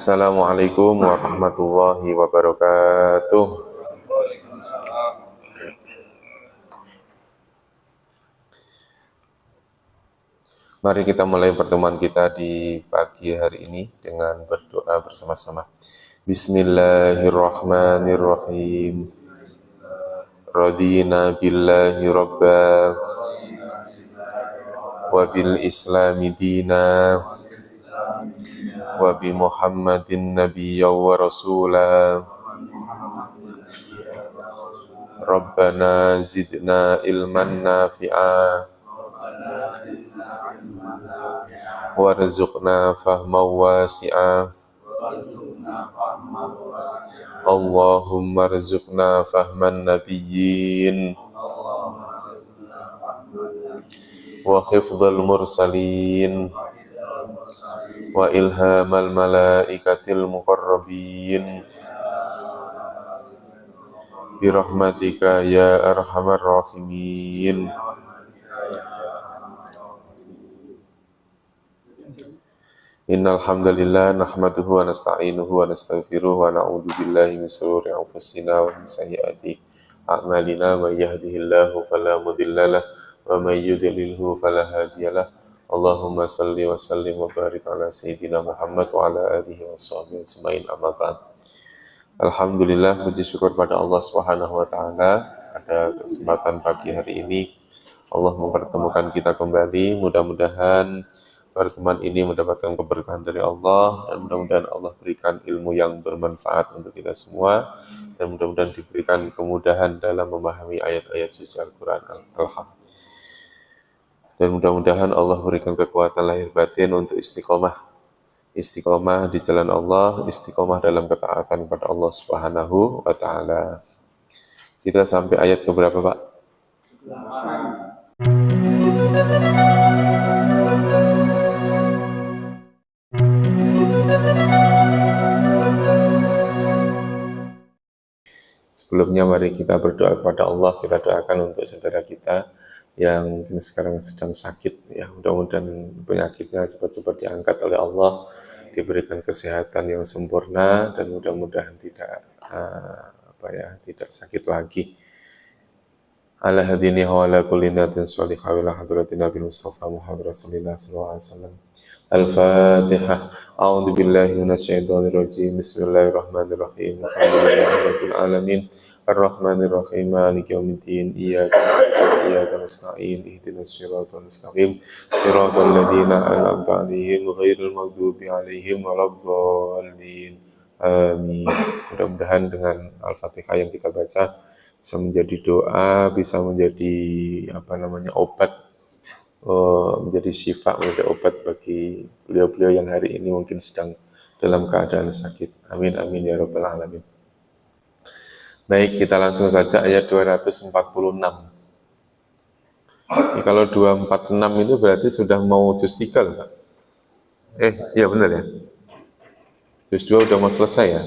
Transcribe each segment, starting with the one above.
Assalamualaikum warahmatullahi wabarakatuh. Mari kita mulai pertemuan kita di pagi hari ini dengan berdoa bersama-sama. Bismillahirrahmanirrahim. Radina billahi rabba wa bil islami dina wa bi Muhammadin nabiyya wa rasula. Rabbana zidna ilman nafi'a warzuqna fahman wasi'a. Allahumma rzuqna fahman nabiyyin wa hifdzal mursalin wa ilhamal malaikatil muqarrabin birahmatika ya arhamar rahimin. Innal hamdalillah nahmaduhu wa nasta'inuhu wa nastaghfiruhu wa na'udzu billahi min shururi anfusina wa min sayyiati a'malina. May yahdihillahu fala mudhillalah wa may yudlilhu fala hadiyalah. Allahumma salli wa sallim wa barik ala sayyidina Muhammad wa ala alihi wa sahbihi ajmain, amma ba'd. Alhamdulillah, puji syukur pada Allah Subhanahu wa taala pada kesempatan pagi hari ini Allah mempertemukan kita kembali. Mudah-mudahan pertemuan ini mendapatkan keberkahan dari Allah, dan mudah-mudahan Allah berikan ilmu yang bermanfaat untuk kita semua, dan mudah-mudahan diberikan kemudahan dalam memahami ayat-ayat suci Al-Quran. Dan mudah-mudahan Allah berikan kekuatan lahir batin untuk istiqomah di jalan Allah, istiqomah dalam ketaatan kepada Allah Subhanahu wa taala. Kita sampai ayat keberapa, Pak? Sebelumnya mari kita berdoa kepada Allah. Kita doakan untuk saudara kita yang mungkin sekarang sedang sakit, ya mudah-mudahan penyakitnya cepat-cepat diangkat oleh Allah, diberikan kesehatan yang sempurna, dan mudah-mudahan tidak sakit lagi. Ala hadini wa ala kulli natin sholihah wa ala hadratin Nabi Mustafa Muhammad Rasulullah sallallahu alaihi wasallam. Al-Fatihah. A'udzu billahi minasyaitonir rajim. Bismillahirrahmanirrahim. Alhamdulillahirabbil alamin. Arrahmanir rahim. Maliki yaumiddin. Iyyaka na'budu wa iyyaka nasta'in. Ihdinas siratal mustaqim. Siratal ladzina an'amta 'alaihim ghairil maghdubi alaihim waladdallin. Amin. Mudah-mudahan dengan Al-Fatihah yang kita baca bisa menjadi doa, bisa menjadi obat, menjadi syifa, menjadi obat bagi beliau-beliau yang hari ini mungkin sedang dalam keadaan sakit. Amin amin ya rabbal alamin. Baik, kita langsung saja ayat 246. Ini kalau 246 itu berarti sudah mau juz 3, Pak. Iya benar ya. Juz 2 udah mau selesai ya.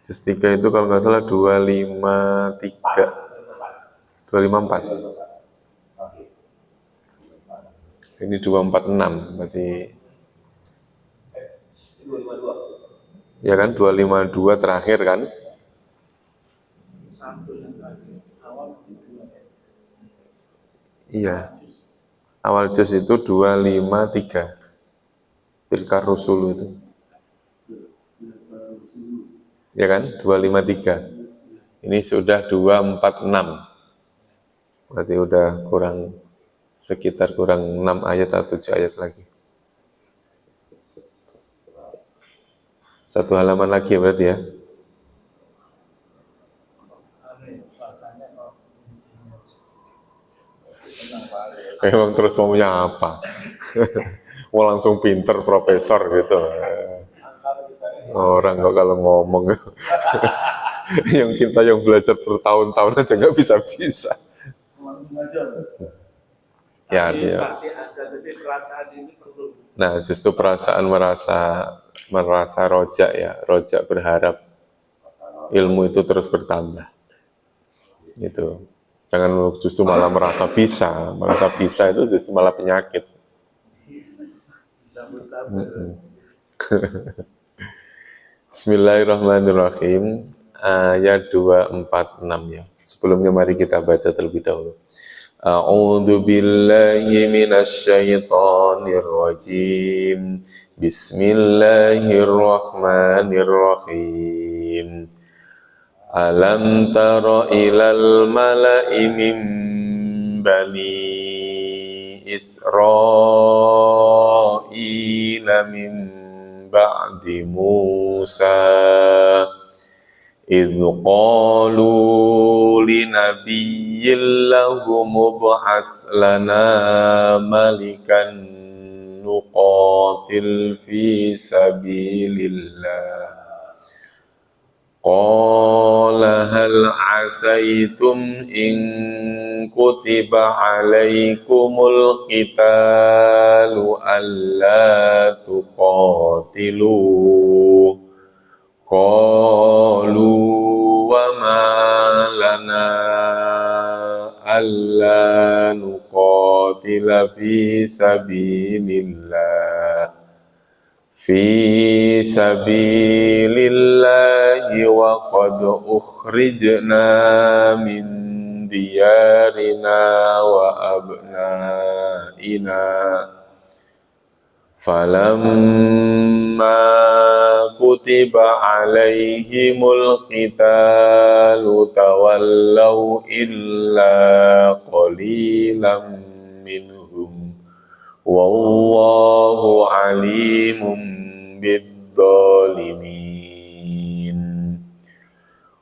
Juz 3 itu kalau nggak salah 254. Ini 246 berarti. Ya kan, 252 terakhir kan? Iya. Awal juz itu 253. Tilkar Rusul itu. Ya kan? 253. Ini sudah 246. Berarti udah sekitar kurang 6 ayat atau 7 ayat lagi. Satu halaman lagi ya berarti ya. Emang terus maunya apa? Mau langsung pinter profesor gitu. Orang kok kalau ngomong yang kita yang belajar bertahun-tahun aja nggak bisa-bisa. Ya. Nah, justru perasaan merasa rojak ya, rojak berharap ilmu itu terus bertambah. Gitu. Jangan justru malah merasa bisa itu justru malah penyakit. Bismillahirrahmanirrahim. Ayat 246 ya. Sebelumnya mari kita baca terlebih dahulu. A'udzu billahi minasyaitonir rajim. Bismillahirrahmanirrahim. Alam tara ilal mala'i min bani Israila min ba'di Musa idh qalu linabiyyin lahu mub'ats lana malikan nuqatil fi sabilillah qala hal asaitum in kutiba alaikumul qitalu alla tuqatilu qalu wa ma lana alla nuqatila fi sabilillahi wa qad ukhrijna min diyarina wa abnaina falamma kutiba alaihimul qitalu tawallaw illa qalilan minhum wallahu alimun bidzalimin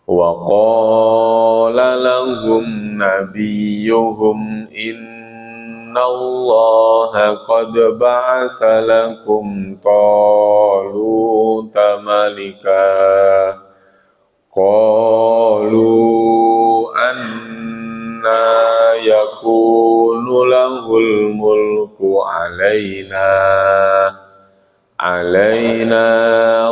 wa qala lahum nabiyyuhum innallaha qad ba'atsa lakum taluta malika qalu anna yakunu lahul mulku alaina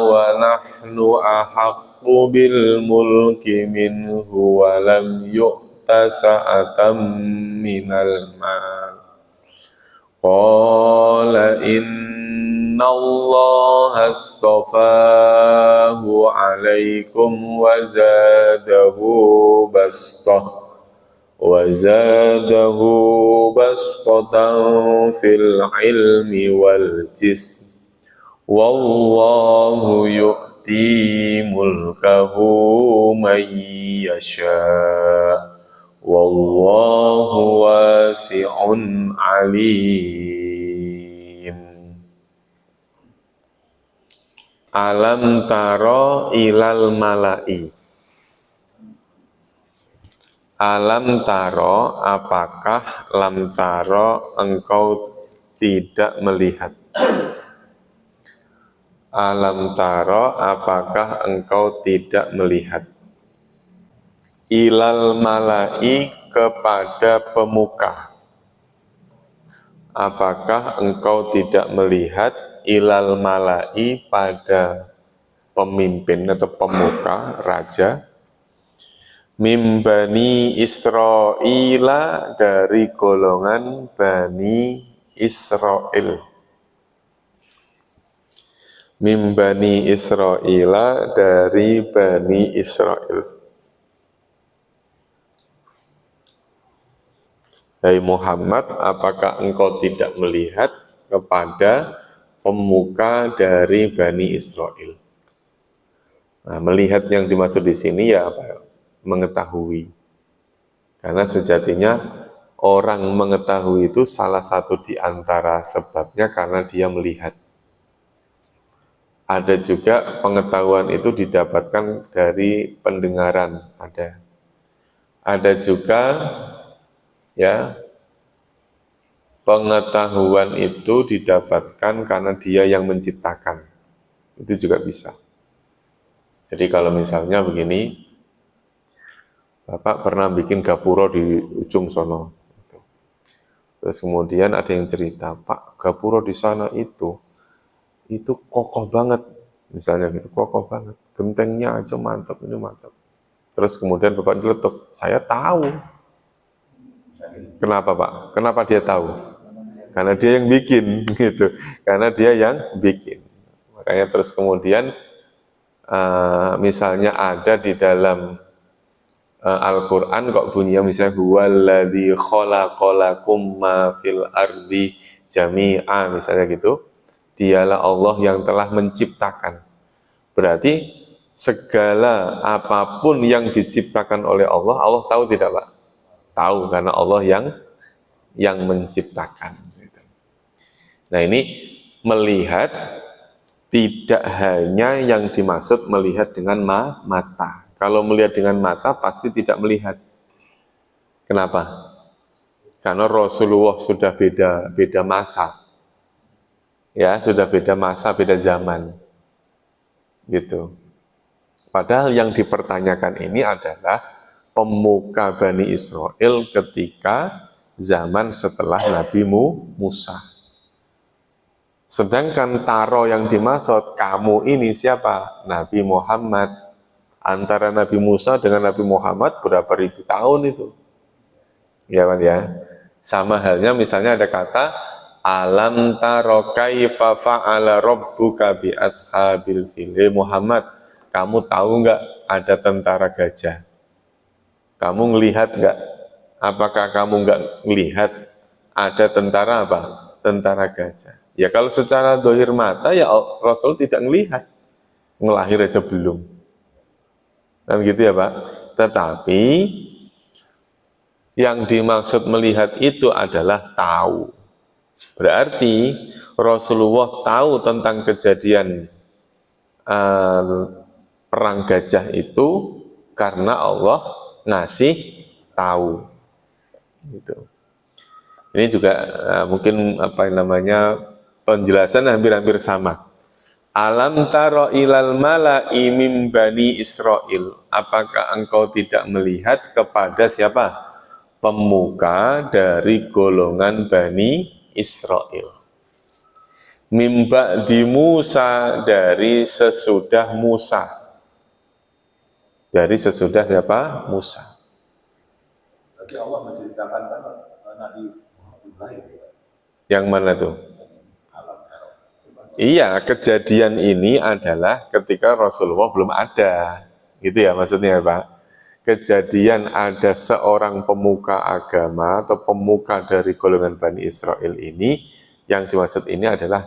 wa nahnu ahaqqu bil mulki minhu wa lam yu'ta sa'atan minal mal qala inna allaha astafahu alaikum wa zadahu bastatan fil ilmi wal jism wallahu yu'ti mulkahu man yasha wallahu wasi'un alim. Alam taro ilal mala'i. Alam taro, apakah lam taro engkau tidak melihat? Alam taro, apakah engkau tidak melihat? Ilal mala'i, kepada pemuka. Apakah engkau tidak melihat ilal mala'i, pada pemimpin atau pemuka, raja? Mim bani Israila, dari golongan Bani Israel. Mim bani Israila, dari Bani Israel. Hai Muhammad, apakah engkau tidak melihat kepada pemuka dari Bani Israel? Nah, melihat yang dimaksud di sini ya apa? Mengetahui. Karena sejatinya orang mengetahui itu salah satu di antara sebabnya karena dia melihat. Ada juga pengetahuan itu didapatkan dari pendengaran, ada. Ada juga ya pengetahuan itu didapatkan karena dia yang menciptakan. Itu juga bisa. Jadi kalau misalnya begini, Bapak pernah bikin gapura di ujung sono. Terus kemudian ada yang cerita, Pak, gapura di sana itu kokoh banget, misalnya gitu, kokoh banget, gentengnya aja mantap, ini mantap. Terus kemudian Bapak nyeletuk, saya tahu. Kenapa Pak? Kenapa dia tahu? karena dia yang bikin gitu, karena dia yang bikin. Makanya terus kemudian misalnya ada di dalam Al-Quran kok bunyinya misalnya huwaladzi khalaqalakum ma fil ardi jami'a, misalnya gitu, dialah Allah yang telah menciptakan. Berarti segala apapun yang diciptakan oleh Allah, Allah tahu tidak Pak? Tahu, karena Allah yang menciptakan. Nah ini melihat tidak hanya yang dimaksud melihat dengan mata. Kalau melihat dengan mata pasti tidak melihat. Kenapa? Karena Rasulullah sudah beda masa. Ya, sudah beda masa, beda zaman. Gitu. Padahal yang dipertanyakan ini adalah pemuka Bani Israel ketika zaman setelah Nabi Musa. Sedangkan taro yang dimaksud kamu ini siapa? Nabi Muhammad. Antara Nabi Musa dengan Nabi Muhammad berapa ribu tahun itu? Ya kan ya? Sama halnya misalnya ada kata alam taro kaifa fa'ala rabbuka bi ashabil fil. Muhammad, kamu tahu nggak ada tentara gajah? Kamu ngelihat nggak? Apakah kamu nggak melihat ada tentara apa? Tentara gajah. Ya kalau secara dohir mata ya Rasul tidak melihat, ngelahir aja belum. Kan gitu ya Pak. Tetapi yang dimaksud melihat itu adalah tahu. Berarti Rasulullah tahu tentang kejadian perang gajah itu karena Allah ngasih tahu. Gitu. Ini juga mungkin apa namanya penjelasan hampir-hampir sama. Alam taro ilal mala'i mim bani Israel. Apakah engkau tidak melihat kepada siapa? Pemuka dari golongan Bani Israel. Mim ba'di Musa, dari sesudah Musa. Dari sesudah siapa? Musa. Berarti Allah menceritakan Nabi Ibrahim. Yang mana tuh? Iya, kejadian ini adalah ketika Rasulullah belum ada. Gitu ya maksudnya Pak. Kejadian ada seorang pemuka agama atau pemuka dari golongan Bani Israel ini, yang dimaksud ini adalah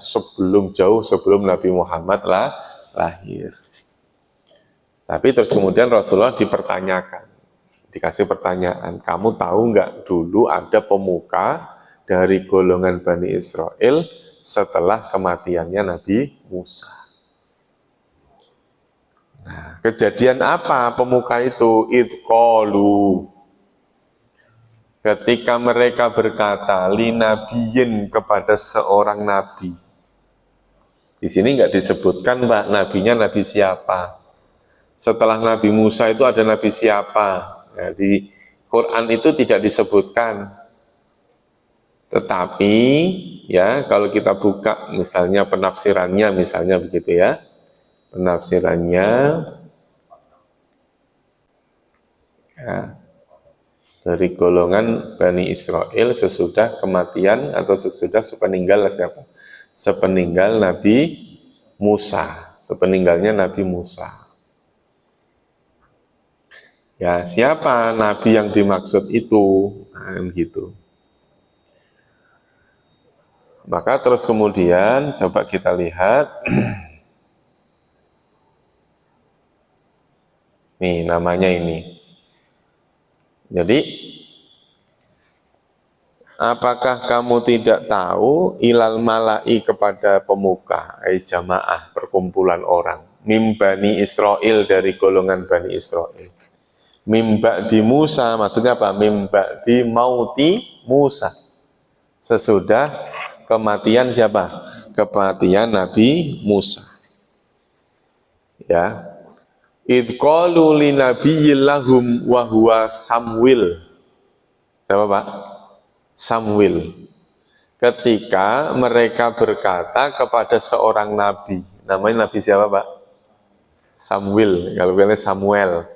jauh sebelum Nabi Muhammad lahir. Tapi terus kemudian Rasulullah dipertanyakan, dikasih pertanyaan, kamu tahu nggak dulu ada pemuka dari golongan Bani Israel setelah kematiannya Nabi Musa. Nah, kejadian apa pemuka itu? Idqalu. Ketika mereka berkata, linabiyin, kepada seorang nabi. Di sini nggak disebutkan Pak, nabinya nabi siapa. Setelah Nabi Musa itu ada nabi siapa. Nah, di Quran itu tidak disebutkan. Tetapi ya kalau kita buka misalnya penafsirannya, misalnya begitu ya, penafsirannya ya, dari golongan Bani Israel sesudah kematian atau sesudah sepeninggal siapa? Sepeninggal Nabi Musa, sepeninggalnya Nabi Musa. Ya siapa nabi yang dimaksud itu? Nah, gitu. Maka terus kemudian coba kita lihat. Nih namanya ini. Jadi apakah kamu tidak tahu ilal mala'i, kepada pemuka, jamaah, perkumpulan orang, mim Bani Israel, dari golongan Bani Israel. Mim ba'di Musa, maksudnya apa? Mim ba'di mauti Musa. Sesudah kematian siapa? Kematian Nabi Musa. Ya. Idh qalu li nabiyyin lahum wa huwa Samuel. Siapa Pak? Samuel. Ketika mereka berkata kepada seorang nabi. Namanya nabi siapa Pak? Samuel. Kalau bilangnya Samuel.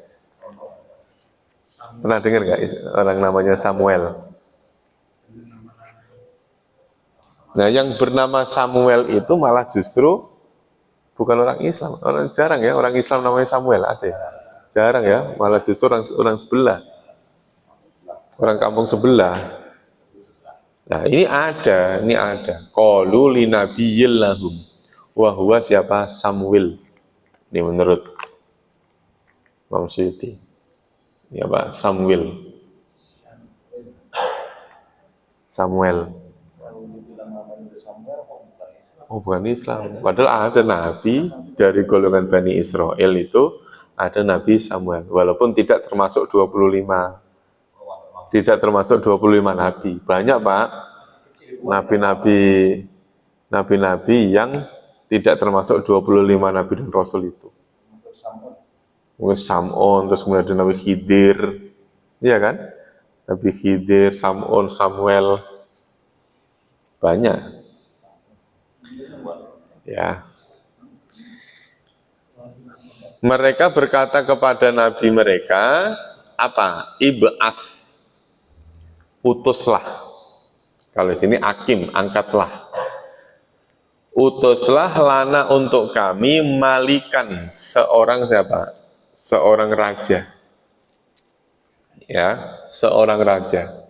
Pernah dengar nggak orang namanya Samuel? Nah, yang bernama Samuel itu malah justru bukan orang Islam. Orang jarang ya, orang Islam namanya Samuel ada ya? Jarang ya, malah justru orang sebelah. Orang kampung sebelah. Nah, ini ada. Qalu li nabiyil lahum. Wa huwa siapa? Samuel. Ini menurut Imam Suyuti. Ini apa? Samuel. Oh, bukan Islam. Padahal ada nabi dari golongan Bani Israel itu, ada Nabi Samuel. Walaupun tidak termasuk 25. Tidak termasuk 25 nabi. Banyak, Pak. Nabi-nabi yang tidak termasuk 25 nabi dan rasul itu. Mungkin Sam'on, terus kemudian ada Nabi Khidir. Iya kan? Nabi Khidir, Sam'on, Samuel. Banyak. Ya. Mereka berkata kepada nabi mereka, apa? Ib'as. Utuslah. Kalau di sini akim, angkatlah. Utuslah lana untuk kami malikan seorang siapa? Seorang raja. Ya, seorang raja.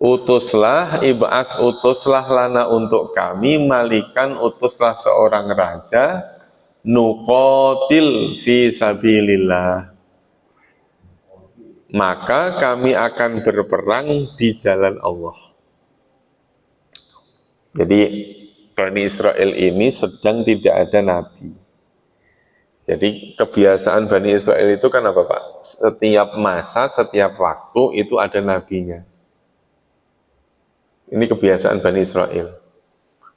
Utuslah, ib'as utuslah lana untuk kami malikan, utuslah seorang raja, nuqatil fi sabilillah. Maka kami akan berperang di jalan Allah. Jadi Bani Israel ini sedang tidak ada nabi. Jadi kebiasaan Bani Israel itu kan apa, Pak? Setiap masa, setiap waktu itu ada nabinya. Ini kebiasaan Bani Israel.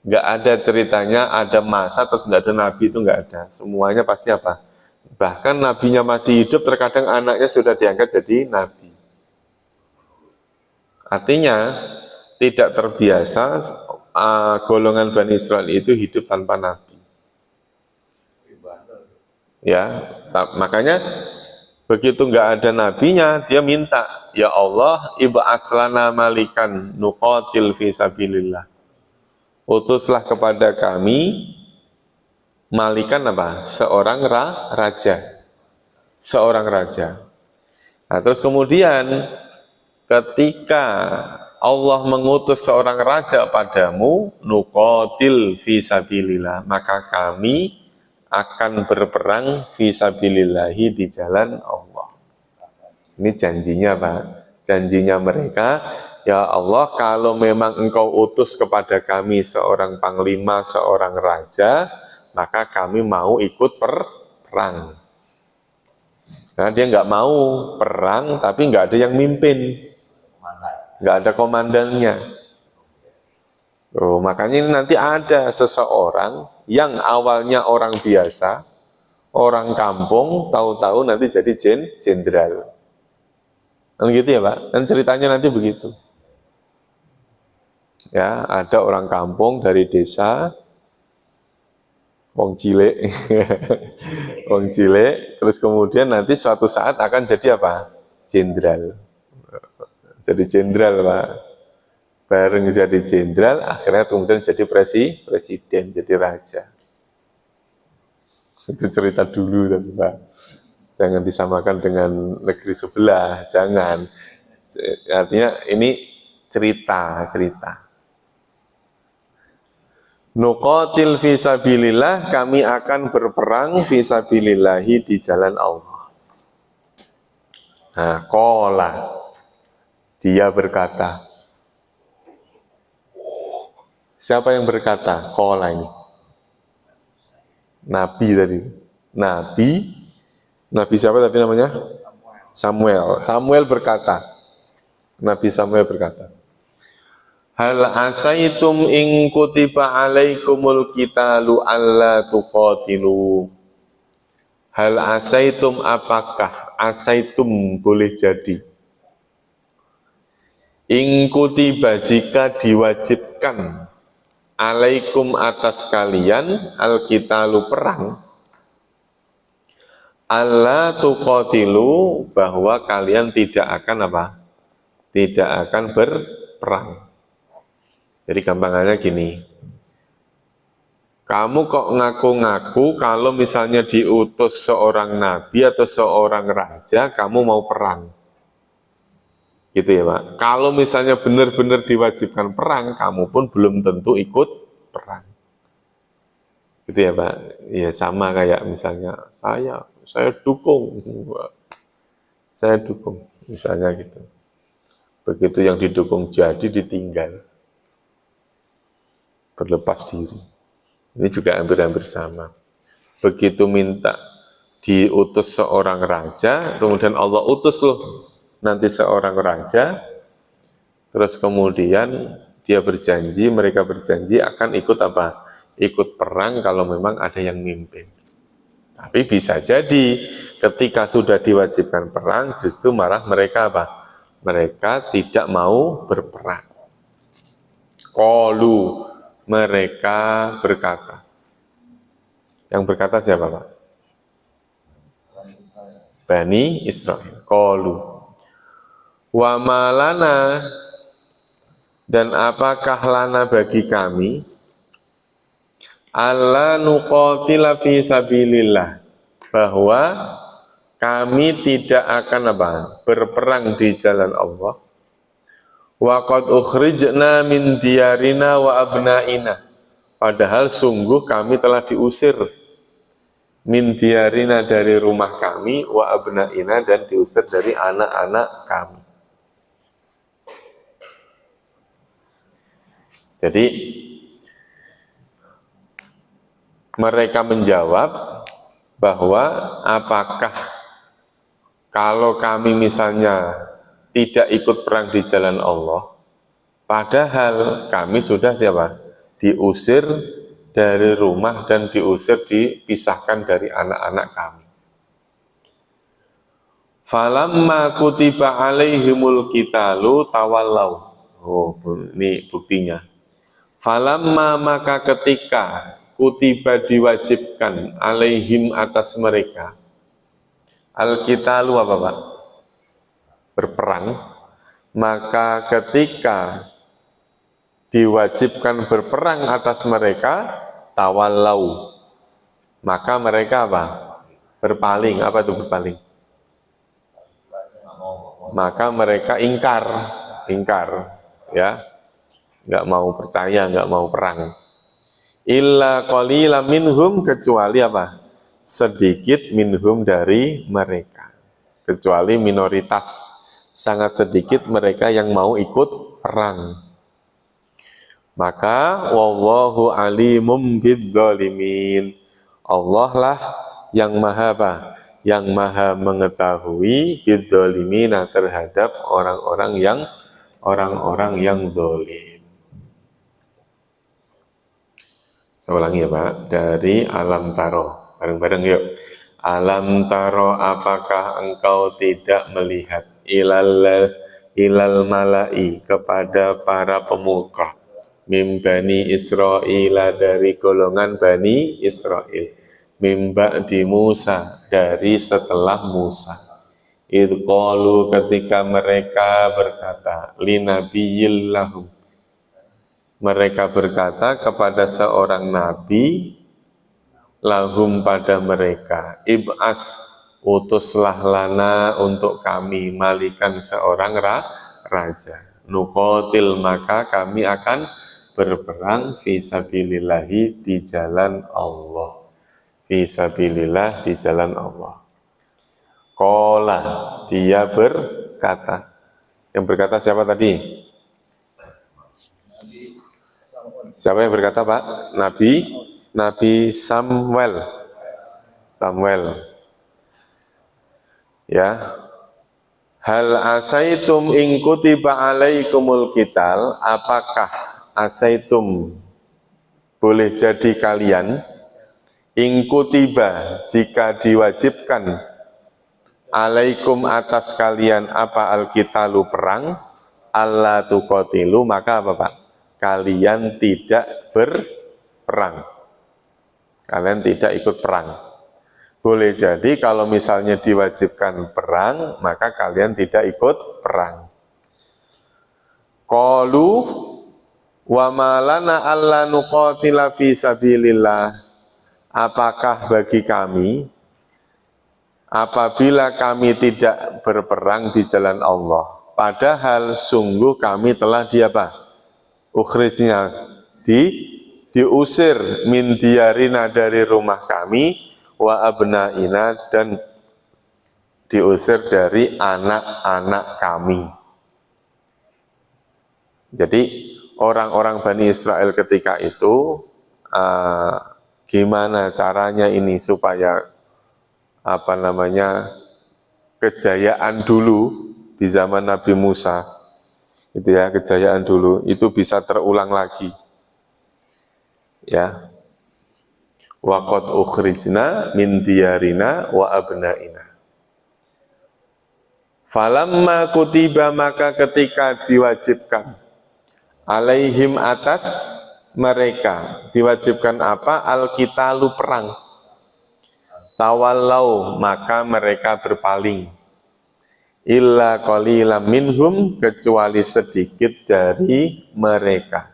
Nggak ada ceritanya ada masa terus nggak ada nabi, itu nggak ada. Semuanya pasti apa? Bahkan nabinya masih hidup, terkadang anaknya sudah diangkat jadi nabi. Artinya tidak terbiasa golongan Bani Israel itu hidup tanpa nabi. Ya, makanya begitu nggak ada nabinya, dia minta, ya Allah, ib'ats lana malikan nuqatil fi sabilillah. Utuslah kepada kami malikan apa? Seorang raja. Seorang raja. Nah, terus kemudian ketika Allah mengutus seorang raja padamu, nuqatil fi sabilillah, maka kami akan berperang fisabilillahi di jalan Allah. Ini janjinya, Pak. Janjinya mereka, ya Allah, kalau memang engkau utus kepada kami seorang panglima, seorang raja, maka kami mau ikut perang. Karena dia nggak mau perang, tapi nggak ada yang mimpin. Nggak ada komandannya. Oh, makanya ini nanti ada seseorang yang awalnya orang biasa, orang kampung, tahu-tahu nanti jadi jenderal. Kan gitu ya, Pak? Dan ceritanya nanti begitu. Ya, ada orang kampung dari desa, wong cilik, wong cilik, terus kemudian nanti suatu saat akan jadi apa? Jenderal. Jadi jenderal, Pak. Bareng jadi jenderal, akhirnya kemudian jadi presiden, jadi raja. Itu cerita dulu, Pak. Jangan disamakan dengan negeri sebelah, jangan. Artinya ini cerita. Nuqatil fisabilillah, kami akan berperang fisabilillahi di jalan Allah. Nah, qala, dia berkata. Siapa yang berkata? Qala ini. Nabi tadi. Nabi siapa tadi namanya? Samuel. Samuel berkata. Nabi Samuel berkata. Hal asaitum in kutiba alaikumul qitalu alla tuqatilu. Hal asaitum, apakah asaitum boleh jadi? In kutiba, jika diwajibkan, alaikum atas kalian, al-qitalu perang, alla tuqatilu, bahwa kalian tidak akan apa? Tidak akan berperang. Jadi gampangannya gini, kamu kok ngaku-ngaku kalau misalnya diutus seorang nabi atau seorang raja, kamu mau perang. Gitu ya Pak. Kalau misalnya benar-benar diwajibkan perang, kamu pun belum tentu ikut perang. Gitu ya Pak. Ya sama kayak misalnya saya dukung. Saya dukung, misalnya gitu. Begitu yang didukung jadi ditinggal. Berlepas diri. Ini juga hampir-hampir sama. Begitu minta diutus seorang raja, kemudian Allah utus loh nanti seorang raja, terus kemudian dia berjanji, mereka berjanji akan ikut apa? Ikut perang kalau memang ada yang mimpin. Tapi bisa jadi ketika sudah diwajibkan perang, justru malah mereka apa? Mereka tidak mau berperang. Qalu, mereka berkata. Yang berkata siapa Pak? Bani Israel. Qalu. Wa malana, dan apakah lana bagi kami alla nuqatila fi sabilillah, bahwa kami tidak akan apa? Berperang di jalan Allah. Wa qad ukhrijna min diyarina wa abnaina, padahal sungguh kami telah diusir min diyarina, dari rumah kami, wa abnaina, dan diusir dari anak-anak kami. Jadi mereka menjawab bahwa apakah kalau kami misalnya tidak ikut perang di jalan Allah, padahal kami sudah diusir dari rumah dan dipisahkan dari anak-anak kami. Falamma kutiba alaihimul qitalu tawallau. Oh, ini buktinya. Falamma, maka ketika kutiba diwajibkan alaihim, atas mereka, al-qitalu apa Pak? Berperang. Maka ketika diwajibkan berperang atas mereka, tawallau, maka mereka apa? Berpaling. Apa itu berpaling? Maka mereka ingkar, ya, nggak mau percaya, nggak mau perang. Illa qalila minhum, kecuali apa? Sedikit minhum, dari mereka. Kecuali minoritas, sangat sedikit mereka yang mau ikut perang. Maka wallahu alimum bidzalimin, Allah lah yang maha apa? Yang maha mengetahui bidzalimina, terhadap orang-orang yang zalim. Saya ulangi ya Pak, dari alam taro, bareng-bareng yuk. Alam taro, apakah engkau tidak melihat ilal malai, kepada para pemuka, mim bani Israil, dari golongan Bani Israel, mim ba'di Musa, dari setelah Musa. Idh qalu, ketika mereka berkata, linabiyil lahum, mereka berkata kepada seorang nabi, lahum, pada mereka, ib'as, utuslah lana, untuk kami, malikan, seorang raja, nuqatil, maka kami akan berperang, fi sabilillahi, di jalan Allah, fi sabilillah, di jalan Allah. Qala, dia berkata. Yang berkata siapa tadi? Siapa yang berkata Pak? Nabi Samuel. Ya. Hal asaitum in kutiba alaikumul qital, apakah asaitum, boleh jadi kalian, in kutiba, jika diwajibkan, alaikum, atas kalian, apa? Al-qitalu, perang, alla tuqatilu, maka apa Pak? Kalian tidak berperang, kalian tidak ikut perang. Boleh jadi kalau misalnya diwajibkan perang, maka kalian tidak ikut perang. Qalu, Wa malana alla nuqatila fi sabilillah. Apakah bagi kami apabila kami tidak berperang di jalan Allah, padahal sungguh kami telah ukhrijna, diusir min diyarina dari rumah kami, wa abnaina dan diusir dari anak-anak kami. Jadi orang-orang Bani Israel ketika itu gimana caranya ini supaya kejayaan dulu di zaman Nabi Musa, itu ya, kejayaan dulu itu bisa terulang lagi, ya. Wa qad ukhrijna min diyarina wa abnaina. Falamma kutiba, maka ketika diwajibkan alaihim atas mereka, diwajibkan apa? Al-qitalu, perang. Tawallau, maka mereka berpaling. Illa qalilan minhum, kecuali sedikit dari mereka.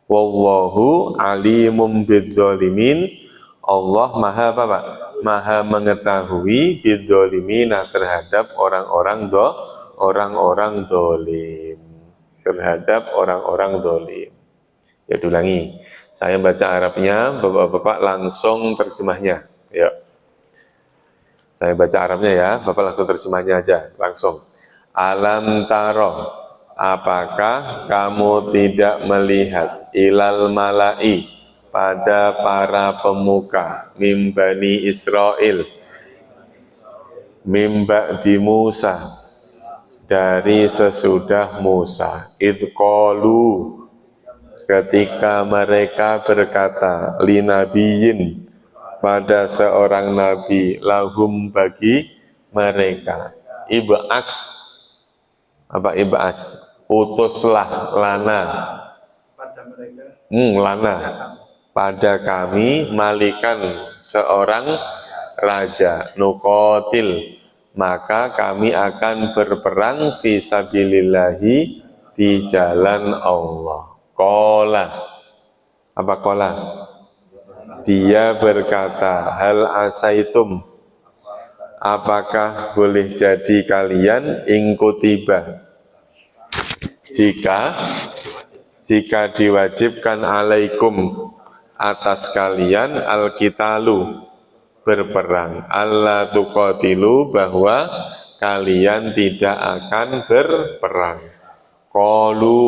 Wallahu alimum bidzalimin. Allah maha apa, Pak? Maha mengetahui bidzalimina, terhadap orang-orang dolim. Terhadap orang-orang dolim. Ya, diulangi. Saya baca Arabnya, Bapak-bapak langsung terjemahnya. Ya. Saya baca Arabnya ya, Bapak langsung terjemahnya aja, langsung. Alam taro, apakah kamu tidak melihat ilal malai, pada para pemuka mimbani Israel, mimba di Musa, dari sesudah Musa, idqalu, ketika mereka berkata, linabiyin, pada seorang nabi, lahum, bagi mereka, ib'as, apa ib'as? Utuslah lana, pada mereka, lana, pada kami, malikan, seorang raja, nuqatil, maka kami akan berperang fi sabilillahi, di jalan Allah. Qala, apa qala? Dia berkata, hal asaitum, apakah boleh jadi kalian ingkutiba, jika diwajibkan alaikum, atas kalian, alqitalu, berperang, alla tuqatilu, bahwa kalian tidak akan berperang. Qalu,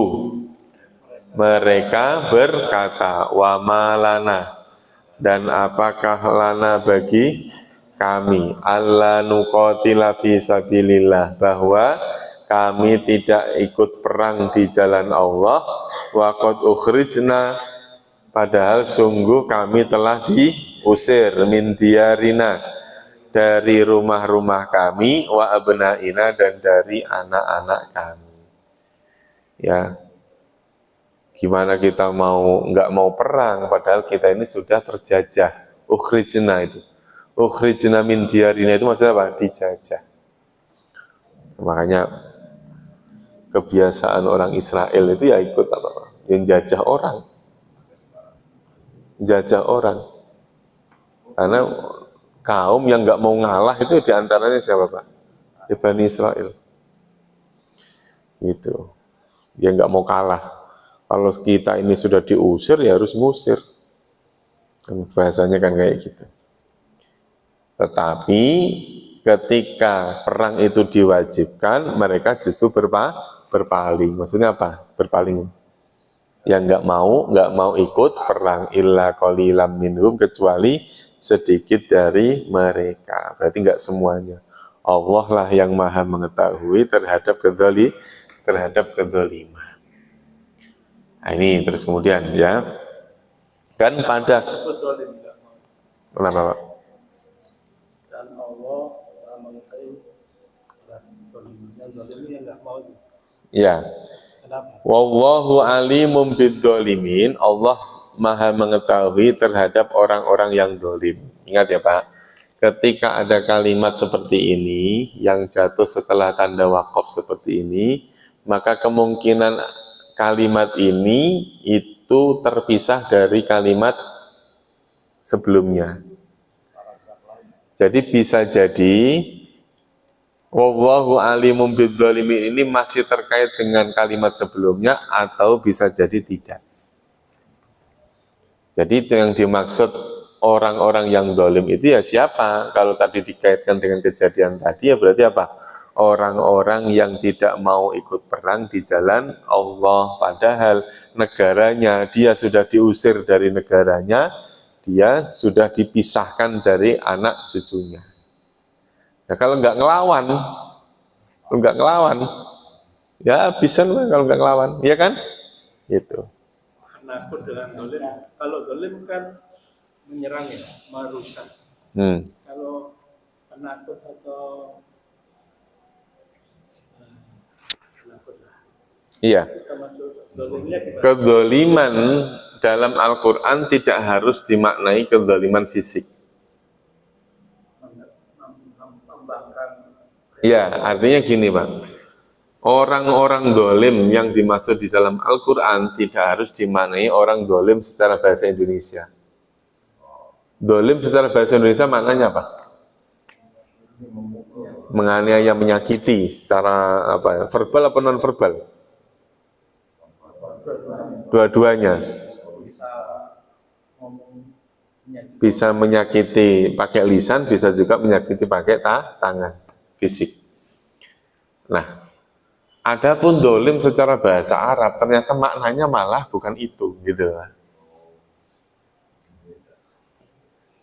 mereka berkata, wa malana, dan apakah lana bagi kami, alla nuqatila fi sabilillah, bahwa kami tidak ikut perang di jalan Allah, wa qad ukhrijna, padahal sungguh kami telah diusir min diyarina, dari rumah-rumah kami, wa abnaina, dan dari anak-anak kami. Ya, gimana kita nggak mau perang, padahal kita ini sudah terjajah. Ukhrijna itu, ukhrijna min diyarina itu maksudnya apa? Dijajah. Makanya kebiasaan orang Israel itu ya ikut apa? Yang jajah orang. Jajah orang. Karena kaum yang nggak mau ngalah itu diantaranya siapa, Pak? Bani Israel. Gitu. Dia nggak mau kalah. Kalau kita ini sudah diusir, ya harus ngusir. Bahasanya kan kayak gitu. Tetapi ketika perang itu diwajibkan, mereka justru berpaling. Maksudnya apa? Berpaling. Yang nggak mau ikut perang, illa qalilan minhum, kecuali sedikit dari mereka. Berarti nggak semuanya. Allah lah yang maha mengetahui terhadap kedzaliman. Nah, ini terus kemudian ya, kan pada kenapa, Pak? Dan Allah mengetahui yang nggak mau. Ya. Wallahu alimum bidzalimin, Allah maha mengetahui terhadap orang-orang yang dolim. Ingat ya, Pak, ketika ada kalimat seperti ini yang jatuh setelah tanda wakaf seperti ini, maka kemungkinan kalimat ini itu terpisah dari kalimat sebelumnya. Jadi bisa jadi wallahu alimum bidzalimin ini masih terkait dengan kalimat sebelumnya atau bisa jadi tidak. Jadi yang dimaksud orang-orang yang zalim itu ya siapa? Kalau tadi dikaitkan dengan kejadian tadi ya berarti apa? Orang-orang yang tidak mau ikut perang di jalan Allah, padahal negaranya dia sudah diusir dari negaranya, dia sudah dipisahkan dari anak cucunya. Nah, kalau nggak ngelawan, ya bisa kalau nggak ngelawan, ya kan? Gitu. Penakut dengan dolim. Kalau dolim kan menyerang ya, merusak. Kalau penakut atau penakut lah. Iya. Kedzaliman dalam Al-Quran tidak harus dimaknai kedzaliman fisik. Ya, artinya gini Pak, orang-orang dolim yang dimaksud di dalam Al-Quran tidak harus dimaknai orang dolim secara bahasa Indonesia. Dolim secara bahasa Indonesia maknanya apa? Menganiaya, menyakiti secara apa ya, verbal apa non-verbal? Dua-duanya. Bisa menyakiti pakai lisan, bisa juga menyakiti pakai tangan. Fisik. Nah, adapun dolim secara bahasa Arab ternyata maknanya malah bukan itu, gitu.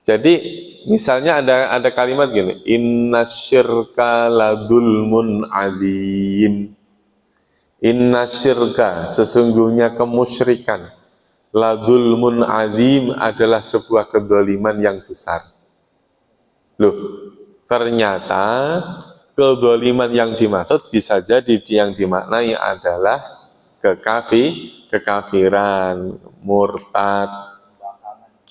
Jadi misalnya ada kalimat gini, innasyirka ladulmun adzim. Innasyirka, sesungguhnya kemusyrikan, ladulmun adzim adalah sebuah kedzaliman yang besar. Loh, ternyata kedzaliman yang dimaksud bisa jadi yang dimaknai adalah kekafiran, murtad,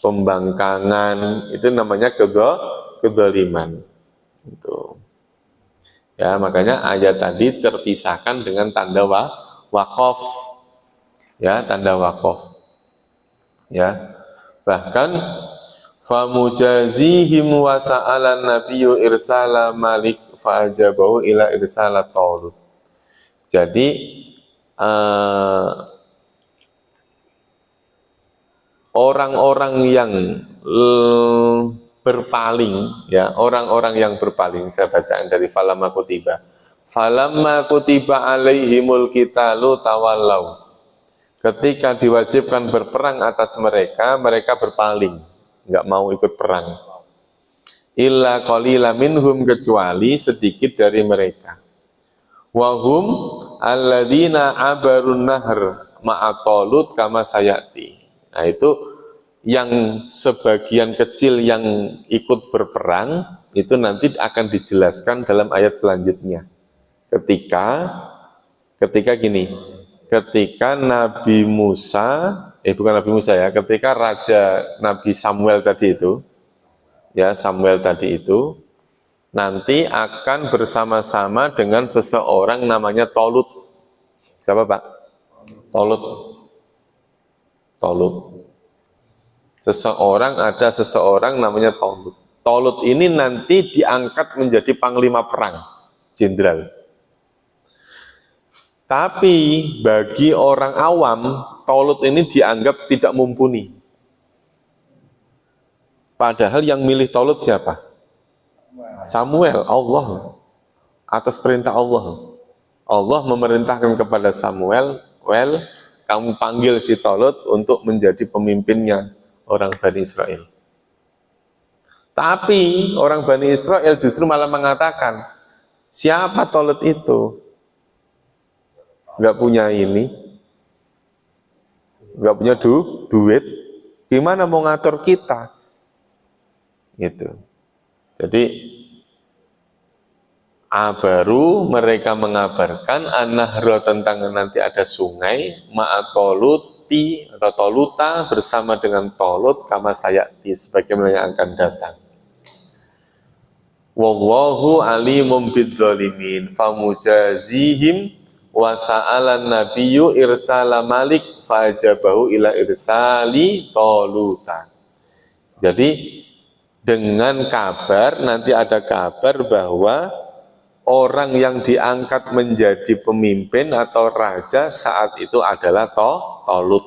pembangkangan, itu namanya kedzaliman. Itu. Ya, makanya ayat tadi terpisahkan dengan tanda waqaf. Ya, tanda waqaf. Ya. Bahkan famujazihim wa sa'alan nabiyyu irsala malik fa'ajabahu ila irsala Talut. Jadi orang-orang yang berpaling, ya, orang-orang yang berpaling, saya bacaan dari falamma kutiba alaihimul qitalu tawallau. Ketika diwajibkan berperang atas mereka, mereka berpaling, nggak mau ikut perang. Illa qalila minhum, kecuali sedikit dari mereka. Wahum alladzina abarun nahr ma'a Talut kama sayati. Nah, itu yang sebagian kecil yang ikut berperang itu nanti akan dijelaskan dalam ayat selanjutnya. Ketika gini, ketika Nabi Musa, bukan Nabi Musa ya, ketika Raja Nabi Samuel tadi itu, ya Samuel tadi itu, nanti akan bersama-sama dengan seseorang namanya Talut. Siapa Pak? Talut. Ada seseorang namanya Talut. Talut ini nanti diangkat menjadi panglima perang, jenderal. Tapi bagi orang awam, Talut ini dianggap tidak mumpuni. Padahal yang milih Talut siapa? Samuel, Allah. Atas perintah Allah. Allah memerintahkan kepada Samuel, kamu panggil si Talut untuk menjadi pemimpinnya orang Bani Israel. Tapi orang Bani Israel justru malah mengatakan, siapa Talut itu? Nggak punya ini, nggak punya duit, gimana mau ngatur kita? Gitu. Jadi baru mereka mengabarkan an-nahra tentang nanti ada sungai ma'atoluti atau Toluta bersama dengan Talut kama sayati, sebagaimana yang akan datang. Wallahu alimum bidzalimin famujazihim wa sa'alan nabiyyu irsala Malik fajabahu ila irsali Taluta. Jadi dengan kabar, nanti ada kabar bahwa orang yang diangkat menjadi pemimpin atau raja saat itu adalah Talut.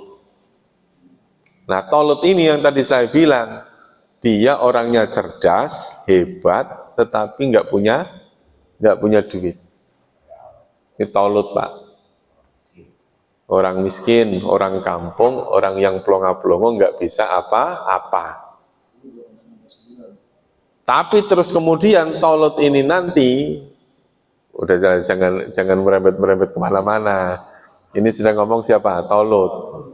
Nah, Talut ini yang tadi saya bilang, dia orangnya cerdas, hebat, tetapi nggak punya duit. Ini Talut, Pak. Orang miskin, orang kampung, orang yang plonga-plongo nggak bisa apa-apa. Tapi terus kemudian Talut ini nanti, udah jangan merembet kemana-mana. Ini sedang ngomong siapa? Talut.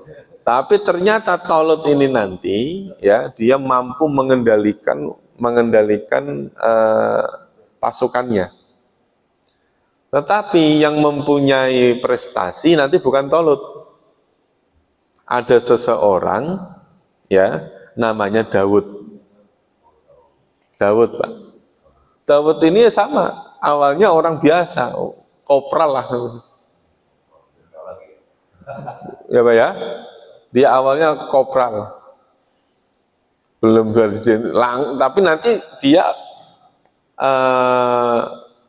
Tapi ternyata Talut ini nanti, ya, dia mampu mengendalikan pasukannya. Tetapi yang mempunyai prestasi nanti bukan Talut. Ada seseorang, ya, namanya Daud. Daud, Pak. Daud ini sama, awalnya orang biasa, kopral lah. Ya, Pak ya? Dia awalnya kopral. Belum berjenjang, tapi nanti dia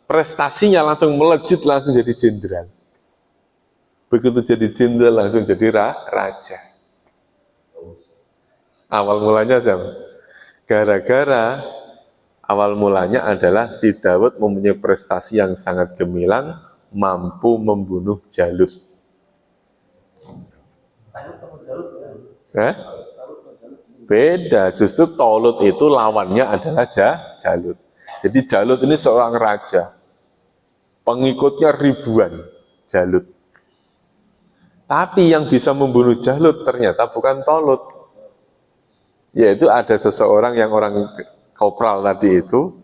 prestasinya langsung melejit, langsung jadi jenderal. Begitu jadi jenderal langsung jadi raja. Awal mulanya siapa? Gara-gara awal mulanya adalah si Daud mempunyai prestasi yang sangat gemilang, mampu membunuh Jalut. Beda, justru Talut itu lawannya adalah Jalut. Jadi Jalut ini seorang raja, pengikutnya ribuan, Jalut. Tapi yang bisa membunuh Jalut ternyata bukan Talut, yaitu ada seseorang yang orang kopral tadi itu,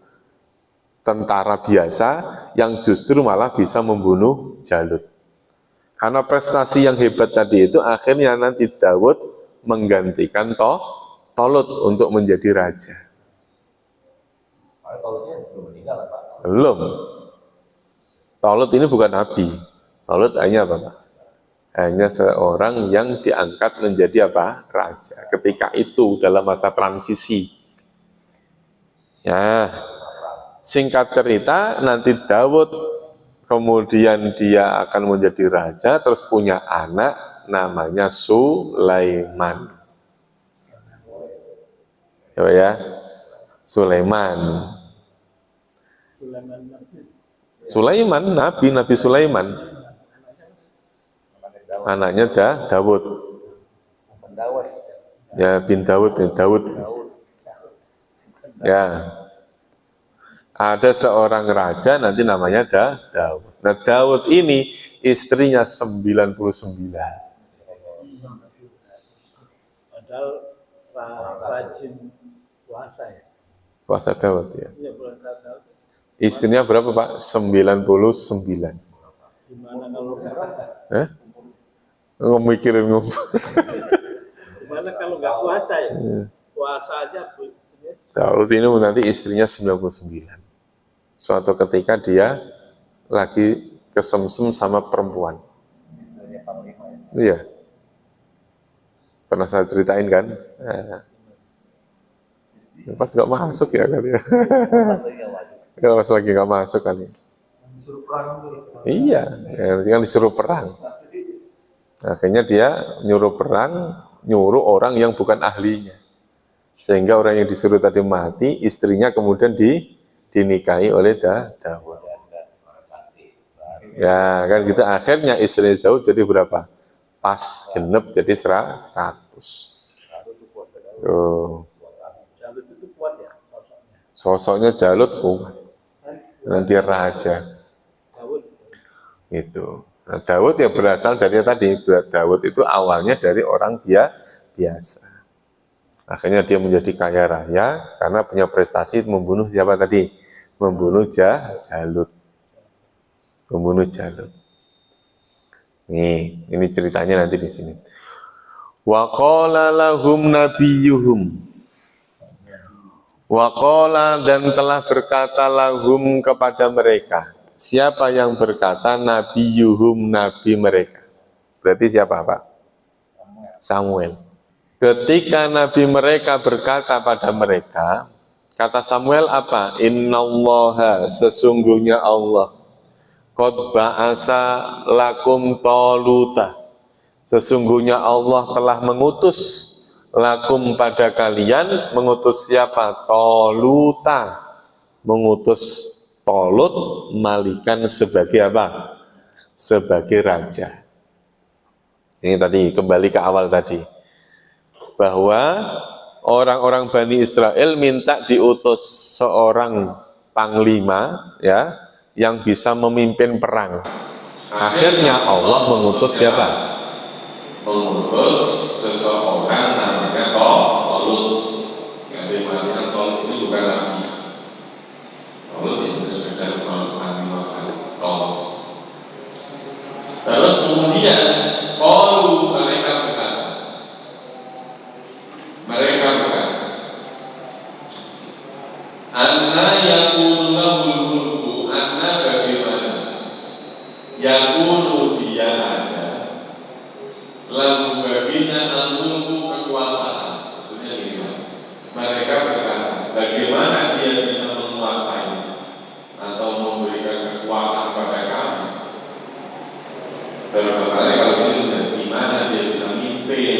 tentara biasa, yang justru malah bisa membunuh Jalut. Karena prestasi yang hebat tadi itu, akhirnya nanti Daud menggantikan Talut untuk menjadi raja. Talutnya belum meninggal, Pak? Belum. Talut ini bukan nabi. Talut hanya apa, Pak? Hanya seorang yang diangkat menjadi apa? Raja. Ketika itu dalam masa transisi. Ya, singkat cerita, nanti Daud kemudian dia akan menjadi raja, terus punya anak namanya Sulaiman. Ya, Sulaiman. Nabi Sulaiman. Anaknya Daud. Ya, bin Daud. Ya, ada seorang raja nanti namanya Daud. Nah, Daud ini istrinya 99. Padahal rajin puasa ya. Puasa Daud ya. Iya, puasa Daud. Istrinya berapa, Pak? 99. Gimana kalau Mikirin gimana kalau nggak puasa ya? Puasa aja Bu. Daud ini nanti istrinya 99. Suatu ketika dia lagi kesemsem sama perempuan. Iya. Pernah saya ceritain kan? Pas nggak masuk ya kali ya. Kalau pas lagi nggak masuk kali. Iya, kan disuruh perang. Akhirnya dia nyuruh perang, nyuruh orang yang bukan ahlinya. Sehingga orang yang disuruh tadi mati, istrinya kemudian dinikahi oleh Daud. Ya kan gitu, akhirnya istri Daud jadi berapa? Pas genep jadi 100. Jalut itu kuat ya Sosoknya Jalut kuat. Dan dia raja. Daud. Gitu. Nah, Daud ya berasal dari tadi. Daud itu awalnya dari orang biasa. Akhirnya dia menjadi kaya raya karena punya prestasi membunuh siapa tadi? Membunuh Jalut. Membunuh Jalut. Nih, ini ceritanya nanti di sini. Wa qala lahum nabiyuhum. Wa qala, dan telah berkata lahum kepada mereka. Siapa yang berkata Nabi Yuhum, Nabi mereka? Berarti siapa Pak? Samuel. Ketika Nabi mereka berkata pada mereka, kata Samuel apa? Innallaha, sesungguhnya Allah, qad ba'asa lakum Taluta, sesungguhnya Allah telah mengutus lakum pada kalian. Mengutus siapa? Taluta, mengutus Tolut malikan sebagai apa? Sebagai raja. Ini tadi kembali ke awal tadi, bahwa orang-orang Bani Israel minta diutus seorang panglima ya yang bisa memimpin perang. Akhirnya Allah mengutus siapa? Mengutus seseorang namanya Tolut. Yang dimana Tolut ini bukan nabi. Tolut itu sekedar panglima Tolut. Terus kemudian mereka berkata, anna yakunu lahul mulku, anna bagaimana yakunu dia ada, lalu baginya al-mulku kekuasaan. Maksudnya gini, mereka berkata, bagaimana dia bisa menguasai atau memberikan kekuasaan pada kami? Terutama kalau sini, gimana dia bisa mimpin,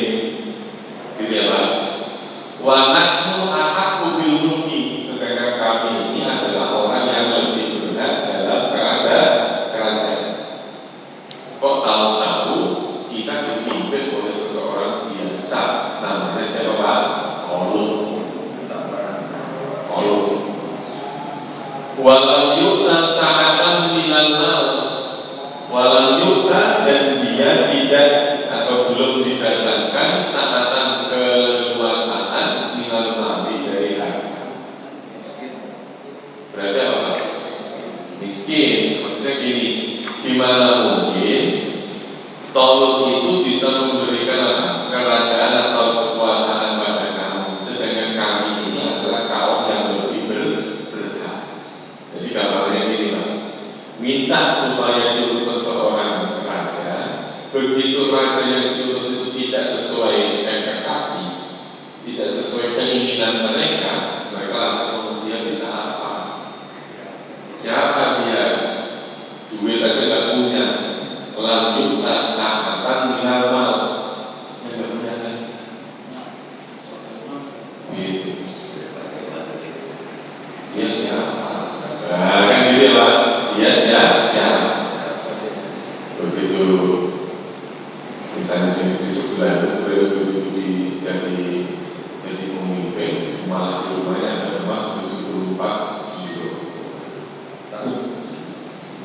gitu ya Pak? Wa nahnu ahaqqu bil mulki, sedangkan kami ini adalah orang yang lebih berhak dalam kerajaan. Kok tahu-tahu kita dipimpin oleh seseorang biasa, namanya siapa Pak? Tolut. Walau yu'ta sa'atan minal mal, walau yu'ta, dan dia tidak atau belum didatangkan sa'atan keluasaan minal mali dari harta. Berarti apa? Miskin. Maksudnya gini, gimana mungkin Tolut itu bisa memberikan apa? Kerajaan atau kekuasaan pada kami, sedangkan kami ini adalah kaum yang lebih berhak. Jadi gambarnya gini Pak, minta supaya diutus seorang raja, begitu raja yang diutus itu tidak sesuai ekspektasi, tidak sesuai keinginan mereka, mereka langsung dia bisa apa? Siapa dia? Duit aja nggak punya, lanjut tak sahatan minimal yang nggak punya kan? Gitu. Dia siapa? Nah, kan gitu ya Pak? Dia siapa? Begitu misalnya di sebelah itu jadi pemimpin, malah di rumahnya ada emas 74 kilo.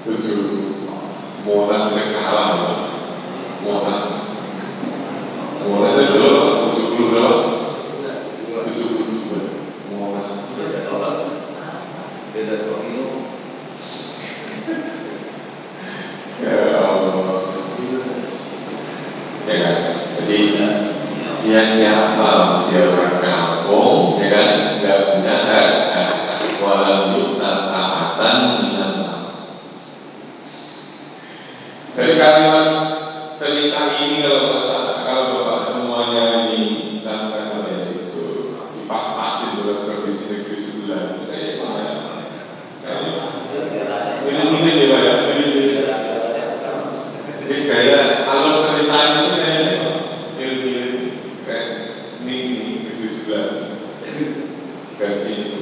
7 Monas yang kalah, Monas itu berapa? 70 berapa? 72 Monas. Beda 2 kilo. Ya Allah. Ya kan? Jadi dia siapa? Dia orang kampung, ya kan? Gak punya hak. Walau yuta sa'atan minal mal. Dari kalimat cerita ini kalau Bapak semuanya ini misalkan apa ya itu dipas-pasin dengan kondisi negeri sebelah itu kayak mirip-mirip ya Pak ya, mirip-mirip. Jadi gaya alur ceritanya itu kayaknya mirip-mirip kayak ini negeri sebelah versi itu.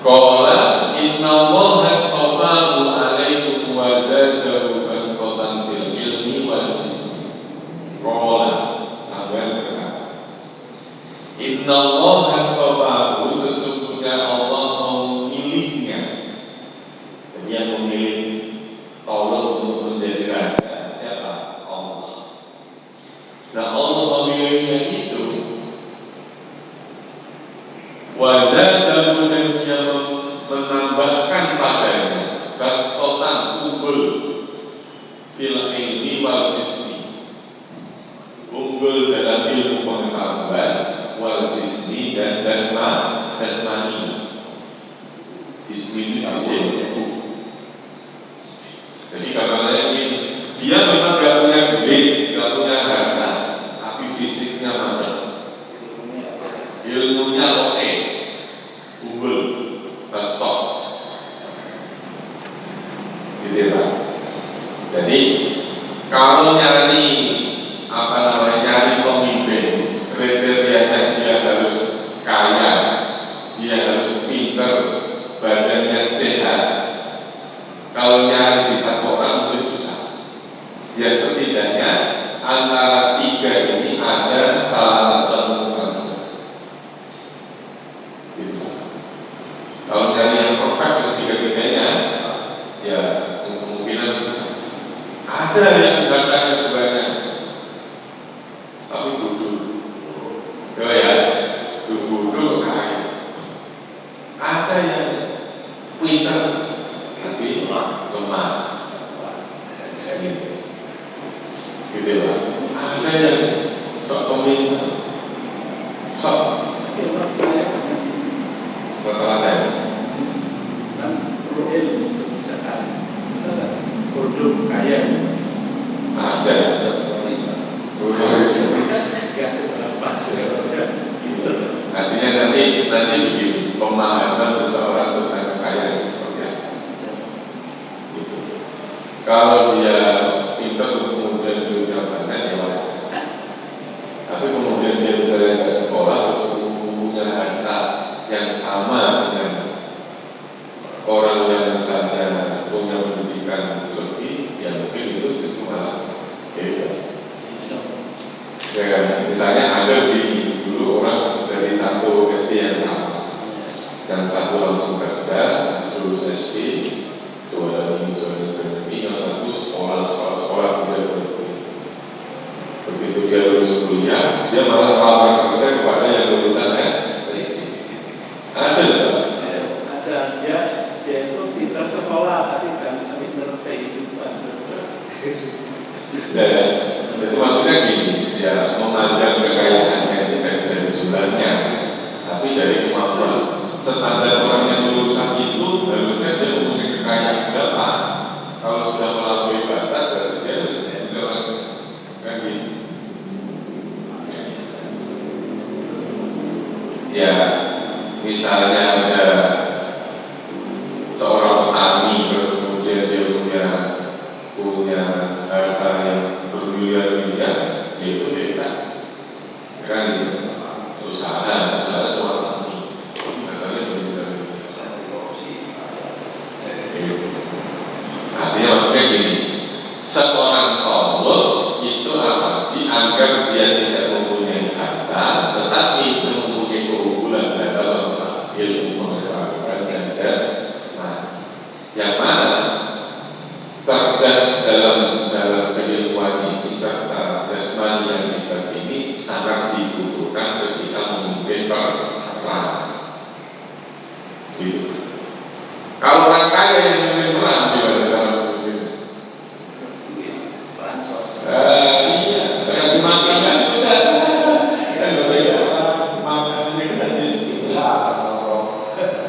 Qala innallaha astafahu alaikum wa zadahu bastatan fil ilmi wal jismi. Qala Samuel berkata, innallaha astafahu, sesungguhnya Allah memilihnya. Jadi yang memilih Tolut untuk menjadi raja siapa? Allah. Nah Allah memilihnya itu wazadahu, dan dia menambahkan padanya bastotan, unggul fil ilmi wal jismi, unggul dalam ilmu pengetahuan, wal jismi, dan jasmani. Jismi itu jisim, gambarannya ini, dia memang gak punya duit, gak punya harta, tapi fisiknya mantap, ilmunya oke, unggul, stop, gitu ya Pak. Jadi kalau nyari nyari pemimpin, kriterianya dia harus kaya, dia harus pinter, badannya sehat. Kalau nyari di satu orang itu susah. Ya setidaknya antara tiga ini ada salah satu gitu. Kalau nyari yang perfect tiga-tiganya, ya kemungkinan susah. Ada yang bakatnya banyak, tapi bodoh. Coba ya, bodoh kaya. Ada yang pintar, tapi lemah. Gitu lah. Ada yang sok pemintar, sok rata-rata. Kan perlu misalkan produk kaya Ada. Artinya nanti begini, pemahaman seseorang tentang kekayaan itu seperti apa. Gitu. Kalau dia pintar terus kemudian duitnya banyak ya wajar. Tapi kemudian dia misalnya ke sekolah terus punya harta yang sama dengan orang yang misalnya punya pendidikan lebih, ya mungkin itu justru malah hebat. Ya kan, misalnya ada dulu orang dari satu SD yang sama, yang satu langsung kerja, lulus SD, jualan ini, yang satu sekolah dia berkuliah. Begitu dia lulus kuliah, dia malah melamar kerja kepada yang lulusan SD. Ada dia itu pintar sekolah tapi kan sampai ngerti kehidupan. Ya, itu maksudnya gini, ya memandang kekayaannya tidak dari jumlahnya, tapi dari kemampuan. Standar orang yang lulusan itu harusnya dia mempunyai kekayaan berapa? Kalau sudah melampaui batas, berarti dia orang kan gitu. Ya, misalnya ada seorang petani terus kemudian dia punya harta yang bermiliar-miliar, yaitu hebat. Kan itu usaha cuma petani, hartanya bermiliar-miliar. Artinya maksudnya gini, seorang tolol itu apa? Dianggap dia tidak mempunyai harta, tetapi mempunyai keunggulan dalam ilmu pengetahuan dan jasmani. Yang mana cerdas dalam keilmuan ini serta jasmani yang hebat ini sangat dibutuhkan ketika memimpin perang. Gitu. Kalau orang kaya yang memimpin perang, gimana cara memimpin? Iya, kasih makan kan sudah. Kan nggak usah kita makan ini kan di sini.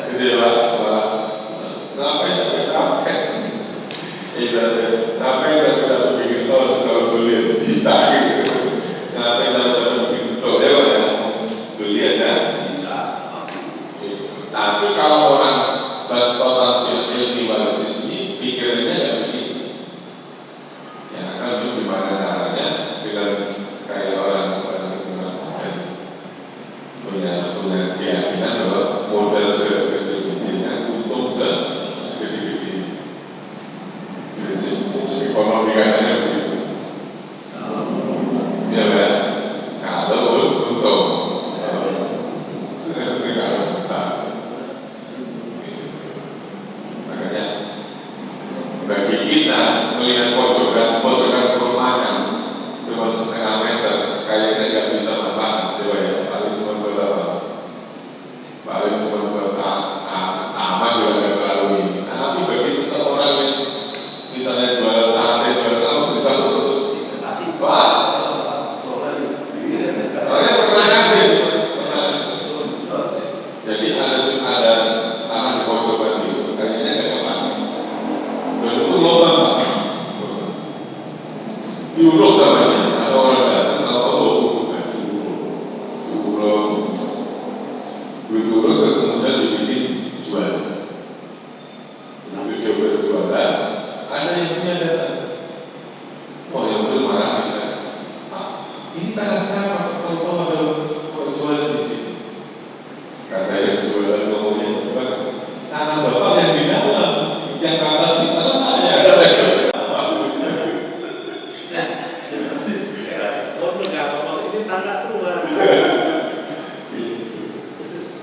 Gitu ya Pak. Ngapain capek? Ngapain capek bikin soal beli bisa gitu. Ngapain capek bikin tuh ya Pak ya? Beli aja bisa. Tapi kalau orang bahas total ilmi wal jismi, pikirannya ya begitu. Ya kan itu gimana caranya dengan kayak orang punya keyakinan bahwa modal sekecil-kecilnya untung segede-gede. Prinsip ekonomi katanya begitu. diuruk sama dia. Ada orang datang tahu diuruk, terus kemudian dibikin jual. Untuk coba jualan, ada yang punya datang. Oh, yang belum marah kita. Pak, ini tanah saya, tahu ada orang jualan di sini. Kata yang jualan ngomongnya, tanah bapak yang di dalam, yang ke atas di tanah saya. Ini tanah Tuhan.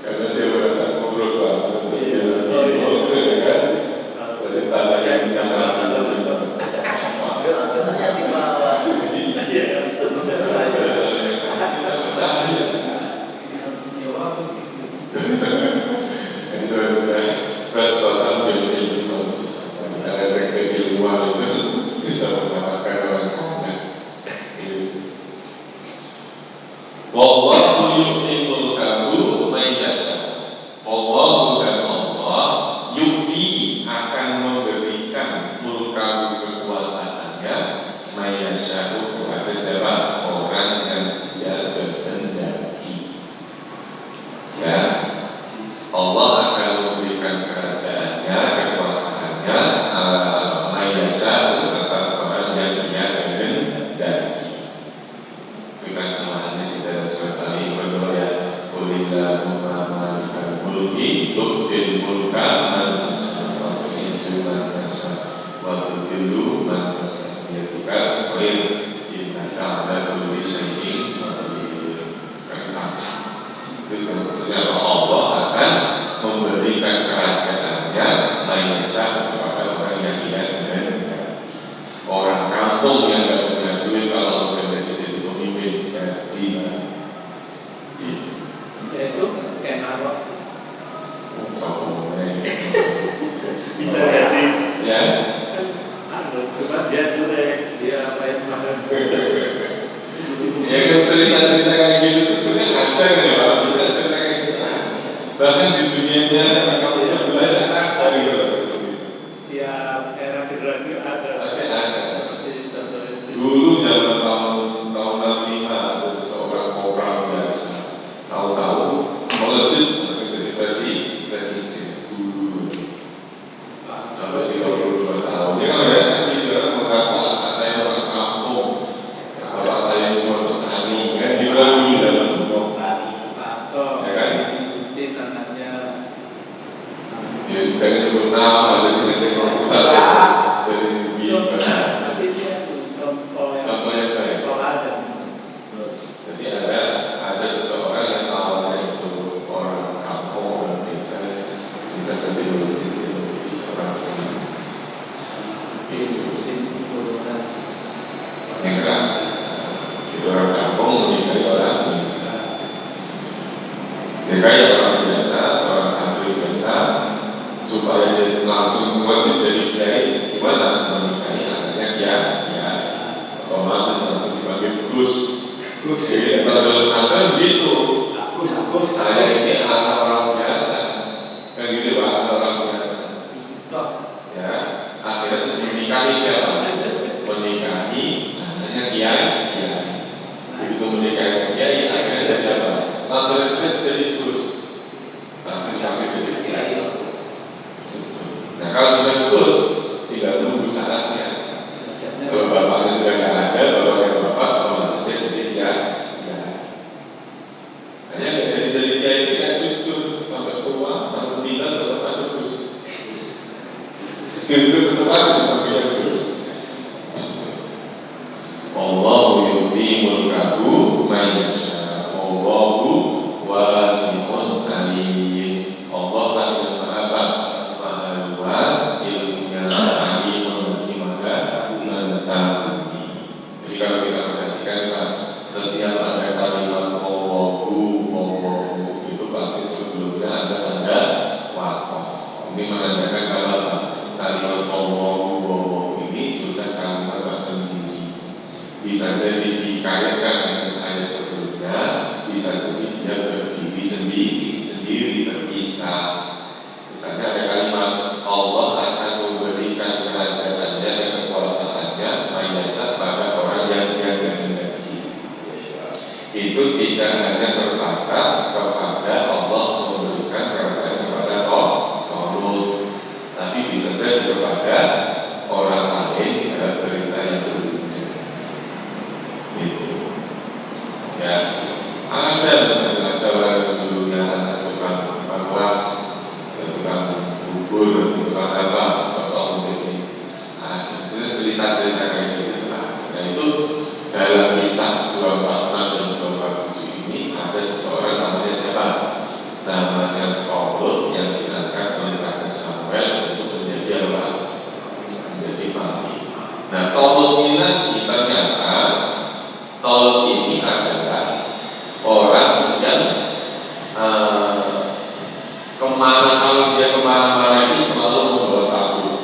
Karena dia merasa ngobrol banget, dia kan, dari tanah yang di atas di bawah. itu sudah restoran ilmu konsisten. Ada ilmuwan itu bisa mengalahkan orang kaya. Wallahu yu'til mulkahu man yasha. Wallahu dan Allah yu'ti akan memberikan mulkahu kekuasaannya man yasha kepada siapa? Orang yang dia kehendaki. Ya, Allah akan memberikan kerajaannya, kekuasaannya man yasha atas orang yang dia kehendaki. Bukan semuanya di dalam surat Al-Imran ya. Qulillahumma malikal mulki tu'til mulka man tasha wa tu'izzu man tasha wa tudhillu man tasha biyadikal khair innaka 'ala kulli syai'in qadir. Itu maksudnya Allah akan memberikan kerajaannya mayasya kepada orang yang dia kehendaki. Orang kampung yang tidak punya duit kalau kehendaki jadi pemimpin jadi Itu kayak narok. soalnya Bisa jadi. ya Cuma dia jelek, dia apa yang mahal. ya kan cerita-cerita kayak gitu itu sebenarnya ada kan ya Pak, cerita-cerita kayak gitu bahkan di dunia nyata kamu bisa belajar ada gitu. Setiap era generasi ada. Pasti ada. Seperti contoh itu. Dulu zaman tahun 65 ada seseorang orang biasa tahu-tahu melejit langsung jadi presiden dulu sampai 32 tahun. Dia kan ya dia mengaku saya orang kampung, bapak saya itu orang petani, kan dia dulu dalam bentuk Atau ya kan? mungkin anaknya Ya sudah nyebut nama jadi tapi dia contoh yang baik. teladan. Jadi ada seseorang yang awalnya itu orang kampung, orang desa, sehingga menjadi seorang pernikahan. Itu orang kampung menikahi orang nikahi orang biasa, seorang santri biasa, supaya dia langsung wajib jadi kiai. Gimana menikahi anaknya kiai? Otomatis langsung dipanggil Gus. Jadi dalam pesantren begitu. Saya ini anak orang biasa, kan gitu Pak, anak orang biasa. Ya, akhirnya terus menikahi siapa? Menikahi anaknya kiai. Begitu menikahi kiai, akhirnya jadi apa? Langsung jadi Gus. Langsung dipanggil jadi kiai. Nah kalau sudah Gus, tinggal nunggu saatnya. Kalau bapaknya sudah nggak ada, bapaknya bapak, otomatis dia jadi kiai. Hanya nggak jadi kiai tidak Gus tuh sampai tua, sampai meninggal tetap aja Gus. Itu tetap aja dipanggil Gus. Allahu yu'ti mulkahu man yasha. Allahu wasi'un alim. Allah lah yang maha luas ilmunya, alim bagi maha mengetahui. Jadi kalau kita perhatikan Pak, setiap ada kalimat Allahu itu pasti sebelumnya ada tanda wakaf. Ini menandakan kalau kalimat Allahu ini sudah kalimat tersendiri. Bisa jadi dikaitkan dengan ayat sebelumnya, bisa jadi dia berdiri sendiri terpisah. Misalnya ada kalimat Allah akan memberikan kerajaannya dan kekuasaannya mayasat pada orang itu tidak hanya terbatas kepada Allah memberikan kerajaan kepada Tolut, tapi bisa jadi kepada orang lain dalam cerita yang berbeda. Itu ya, ada misalnya ada orang yang dulunya tukang kelas, tukang bubur, tukang apa, atau menjadi cerita-cerita kayak gitu lah. Nah itu dalam kisah 246 dan 247 ini ada seseorang namanya siapa? Namanya Tolut yang diangkat oleh Raja Samuel untuk menjadi apa? Menjadi nabi. Nah Tolut ini nanti ternyata Tolut ini adalah orang yang kalau dia kemana-mana itu selalu membawa tabut.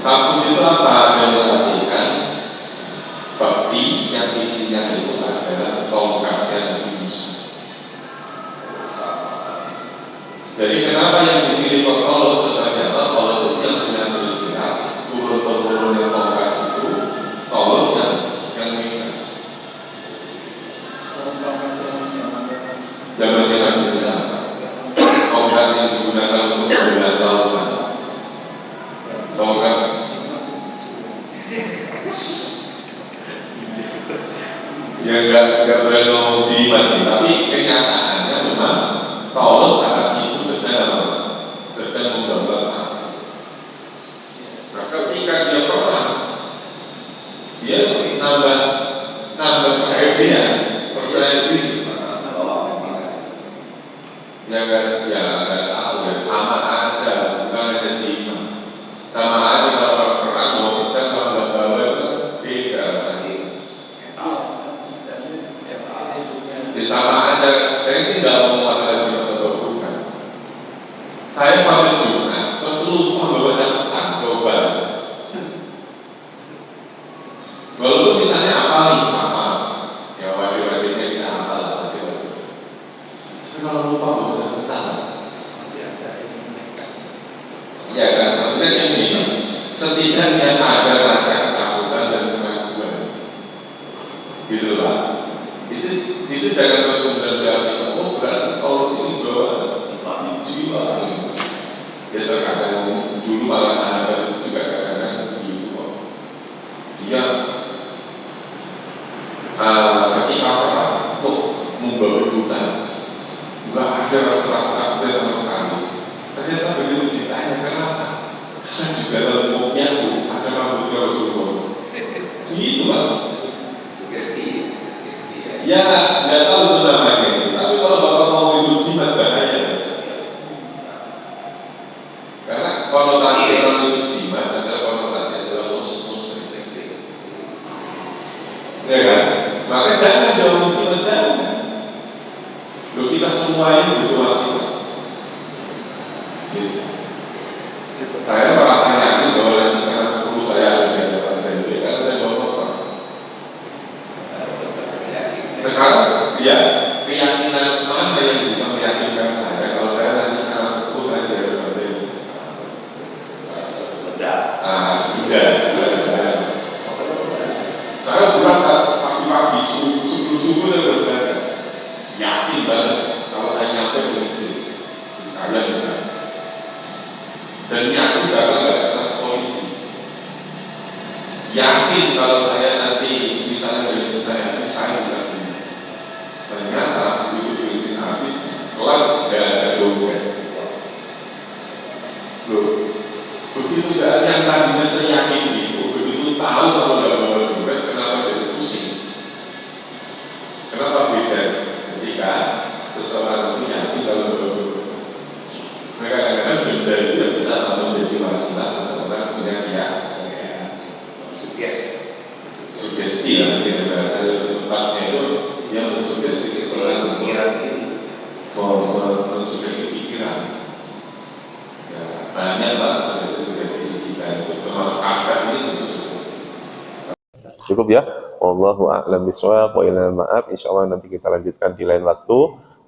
Tabut itu apa? Yang mengartikan babi yang isinya itu adalah tongkatnya Nabi Musa. Jadi kenapa yang dipilih Tolut? Ternyata Tolut itu yang punya silsilah turun-temurunnya tongkat itu, Tolut yang megang. Zamannya Nabi Musa, tongkat yang digunakan untuk membelah lautan, tongkat ya nggak berani ngomong jimat sih, tapi kenyataannya memang Tolut saat itu sedang membawa api. Nah ketika dia perang, dia nambah percaya diri. Ya nggak tahu ya, sama aja, bukan hanya jimat, sama aja kalau orang perang mau kita sama bawa itu beda rasanya. Ya sama aja, saya sih nggak mau masalah jimat atau bukan. Saya pakai Jumat, terus lupa bawa catatan, coba. Walaupun misalnya apa nih, ya wajib-wajibnya kita hafal, wajib-wajib. Tapi kalau lupa bawa catatan, ya kan, maksudnya yang gini, setidaknya ada rasa ketakutan dan keraguan, gitu lah. Itu jangan terus kemudian diartikan, oh berarti Tolut ini bawa jiwa. Ya terkadang dulu malah sahabat itu juga kadang-kadang begitu kok. Dia ketika perang, membawa hutan, nggak ada rasa takutnya sama sekali. Ternyata begitu ditanya kenapa? Karena di dalam mobilnya ada rambutnya Rasulullah. Gitu lah. Ya nggak tahu itu namanya. Tapi kalau bapak mau ikut jimat bahaya. Karena konotasi orang ikut jimat adalah konotasi adalah muslim. Ya kan? Maka jangan jauh jimat, jangan. Loh kita semua ini butuh wasilah. Gitu. Saya merasa yakin bahwa nanti setengah 10 saya ada di hadapan JNB karena saya bawa motor. Sekarang, ya keyakinan mana yang bisa meyakinkan saya kalau saya nanti setengah 10 saya di hadapan JNB? Udah. Saya berangkat pagi-pagi, subuh-subuh saya berangkat. Yakin banget kalau saya nyampe di masjid, kalian bisa. Dan yakin karena nggak ketemu polisi. Yakin kalau saya nanti misalnya bensin saya habis, saya bisa beli. Ternyata begitu bensin habis, kelar nggak ada dompet. Loh, begitu yang tadinya saya yakin gitu, begitu tahu kalau nggak bawa dompet, kenapa jadi pusing? Kenapa beda? Ketika seseorang itu yakin kalau bawa dompet, mereka kadang-kadang benda itu bisa menjadi wasilah seseorang punya sugesti ya, mungkin bahasa tempatnya itu dia mensugesti seseorang mensugesti pikiran. Ya, banyak lah sugesti kita itu, termasuk akar ini juga sugesti. Cukup ya. Wallahu a'lam bishawab wa ilal ma'ab. Insyaallah nanti kita lanjutkan di lain waktu.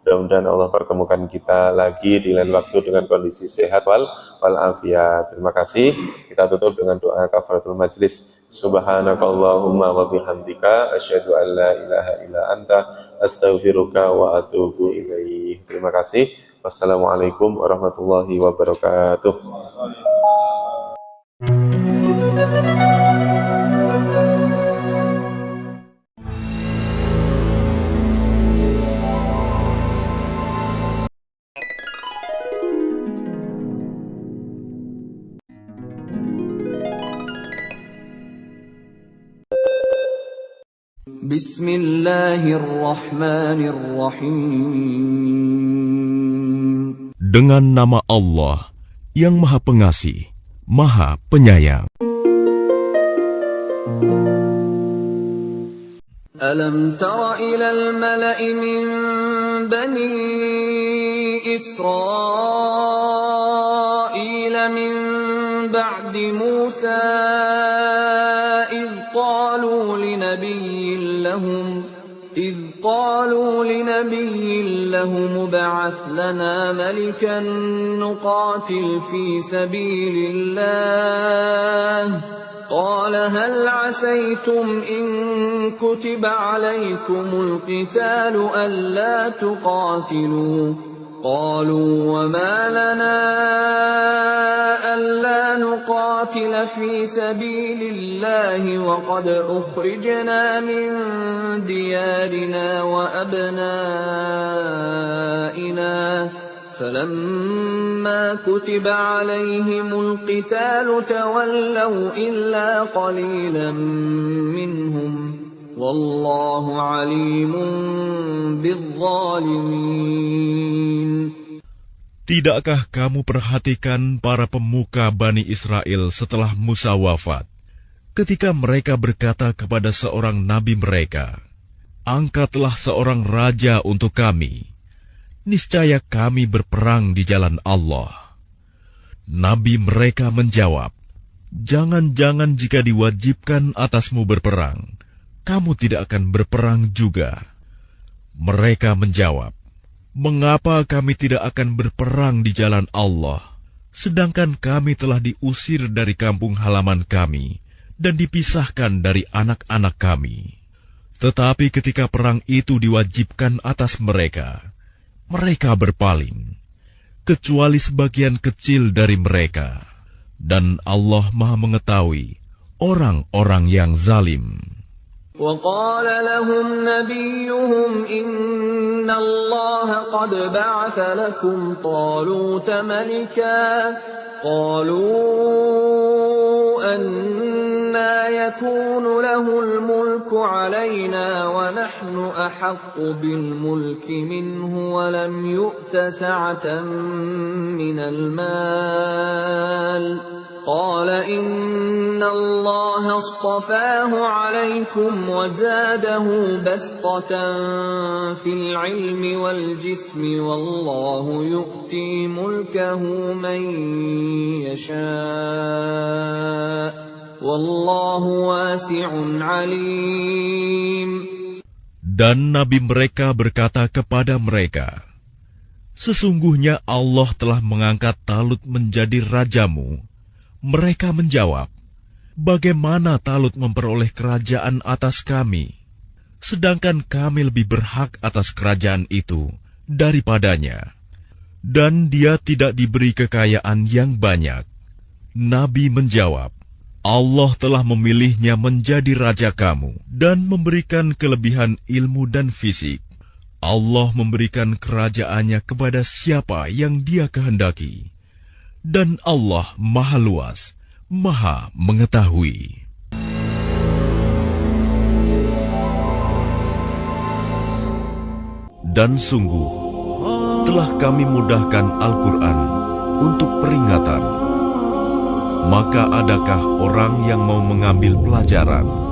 Mudah-mudahan Allah pertemukan kita lagi di lain waktu dengan kondisi sehat walafiat. Terima kasih. Kita tutup dengan doa kafaratul majlis. Subhanakallahumma wa bihamdika asyhadu an la ilaha illa anta astaghfiruka wa atubu ilaih. Terima kasih. Wassalamualaikum warahmatullahi wabarakatuh. Bismillahirrahmanirrahim. Dengan nama Allah yang Maha Pengasih, Maha Penyayang. Alam tara ilal mala'i min bani Israil min ba'di Musa إذ قالوا لنبي لهم ابعث لنا ملكا نقاتل في سبيل الله قال هل عسيتم إن كتب عليكم القتال ألا تقاتلوا قالوا وما لنا ألا نقاتل في سبيل الله وقد أخرجنا من ديارنا وأبنائنا فلما كتب عليهم القتال تولوا إلا قليلا منهم والله عليم بالظالمين. Tidakkah kamu perhatikan para pemuka Bani Israel setelah Musa wafat, ketika mereka berkata kepada seorang nabi mereka, "Angkatlah seorang raja untuk kami, niscaya kami berperang di jalan Allah." Nabi mereka menjawab, "Jangan-jangan jika diwajibkan atasmu berperang, kamu tidak akan berperang juga." Mereka menjawab, "Mengapa kami tidak akan berperang di jalan Allah, sedangkan kami telah diusir dari kampung halaman kami dan dipisahkan dari anak-anak kami?" Tetapi ketika perang itu diwajibkan atas mereka, mereka berpaling, kecuali sebagian kecil dari mereka. Dan Allah Maha mengetahui orang-orang yang zalim. وقال لهم نبيهم إن الله قد بعث لكم طالوت ملكا قالوا أنى يكون له الملك علينا ونحن أحق بالملك منه ولم يؤت سعة من المال قال إن الله اصطفاه عليكم وزاده بسطة في العلم والجسم والله يؤتي ملكه من يشاء والله واسع عليم. Dan nabi mereka berkata kepada mereka, "Sesungguhnya Allah telah mengangkat Talut menjadi rajamu." Mereka menjawab, "Bagaimana Talut memperoleh kerajaan atas kami, sedangkan kami lebih berhak atas kerajaan itu daripadanya, dan dia tidak diberi kekayaan yang banyak." Nabi menjawab, "Allah telah memilihnya menjadi raja kamu dan memberikan kelebihan ilmu dan fisik. Allah memberikan kerajaannya kepada siapa yang Dia kehendaki. Dan Allah Maha Luas, Maha Mengetahui." Dan sungguh, telah kami mudahkan Al-Quran untuk peringatan. Maka adakah orang yang mau mengambil pelajaran?